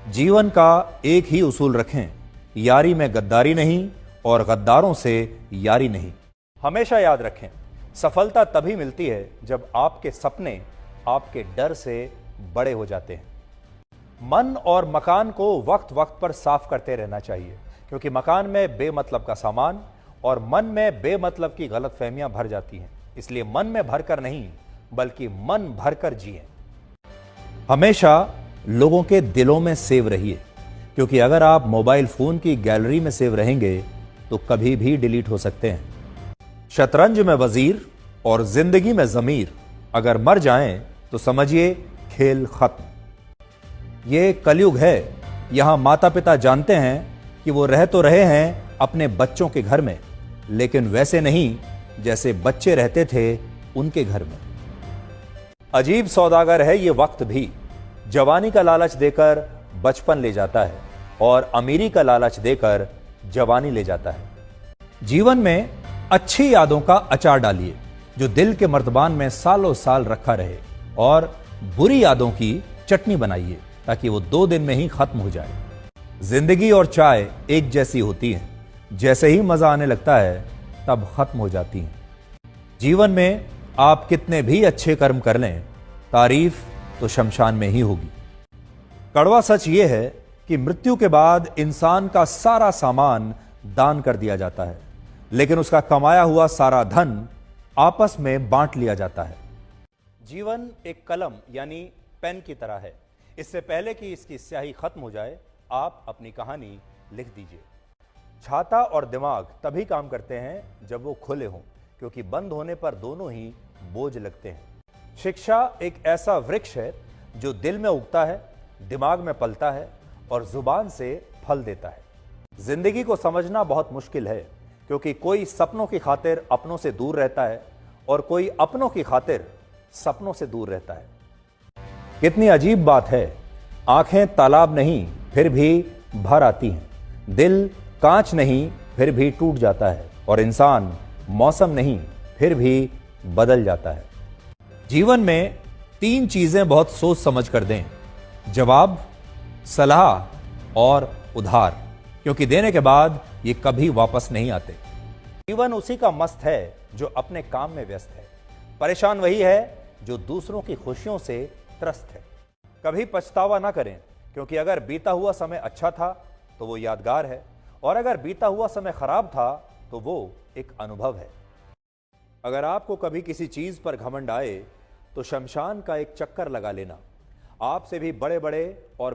जीवन का एक ही उसूल रखें, यारी में गद्दारी नहीं और गद्दारों से यारी नहीं। हमेशा याद रखें, सफलता तभी मिलती है जब आपके सपने आपके डर से बड़े हो जाते हैं। मन और मकान को वक्त वक्त पर साफ करते रहना चाहिए, क्योंकि मकान में बेमतलब का सामान और मन में बेमतलब की गलतफहमियां भर जाती हैं। इसलिए मन में भरकर नहीं, बल्कि मन भरकर जिएं। हमेशा लोगों के दिलों में सेव रहिए, क्योंकि अगर आप मोबाइल फोन की गैलरी में सेव रहेंगे तो कभी भी डिलीट हो सकते हैं। शतरंज में वजीर और जिंदगी में जमीर अगर मर जाएं तो समझिए खेल खत्म। ये कलयुग है, यहां माता पिता जानते हैं कि वो रह तो रहे हैं अपने बच्चों के घर में, लेकिन वैसे नहीं जैसे बच्चे रहते थे उनके घर में। अजीब सौदागर है ये वक्त भी, जवानी का लालच देकर बचपन ले जाता है और अमीरी का लालच देकर जवानी ले जाता है। जीवन में अच्छी यादों का अचार डालिए जो दिल के मर्तबान में सालों साल रखा रहे, और बुरी यादों की चटनी बनाइए ताकि वो 2 दिन में ही खत्म हो जाए। जिंदगी और चाय एक जैसी होती हैं, जैसे ही मजा आने लगता है तब खत्म हो जाती हैं। जीवन में आप कितने भी अच्छे कर्म कर लें, तारीफ तो शमशान में ही होगी। कड़वा सच यह है कि मृत्यु के बाद इंसान का सारा सामान दान कर दिया जाता है, लेकिन उसका कमाया हुआ सारा धन आपस में बांट लिया जाता है। जीवन एक कलम यानी पेन की तरह है। इससे पहले कि इसकी स्याही खत्म हो जाए, आप अपनी कहानी लिख दीजिए। छाता और दिमाग तभी काम करते हैं जब वो खुले हों, क्योंकि बंद होने पर दोनों ही बोझ लगते हैं। शिक्षा एक ऐसा वृक्ष है जो दिल में उगता है, दिमाग में पलता है और जुबान से फल देता है। जिंदगी को समझना बहुत मुश्किल है, क्योंकि कोई सपनों की खातिर अपनों से दूर रहता है और कोई अपनों की खातिर सपनों से दूर रहता है। कितनी अजीब बात है, आंखें तालाब नहीं फिर भी भर आती हैं, दिल कांच नहीं फिर भी टूट जाता है, और इंसान मौसम नहीं फिर भी बदल जाता है। जीवन में 3 चीजें बहुत सोच समझ कर दें: जवाब, सलाह और उधार, क्योंकि देने के बाद ये कभी वापस नहीं आते। जीवन उसी का मस्त है जो अपने काम में व्यस्त है। परेशान वही है जो दूसरों की खुशियों से त्रस्त है। कभी पछतावा ना करें, क्योंकि अगर बीता हुआ समय अच्छा था तो वो यादगार है, और अगर बीता हुआ समय खराब था तो वो एक अनुभव है। अगर आपको कभी किसी चीज पर घमंड आए तो शमशान का एक चक्कर लगा लेना। आपसे भी बड़े बड़े और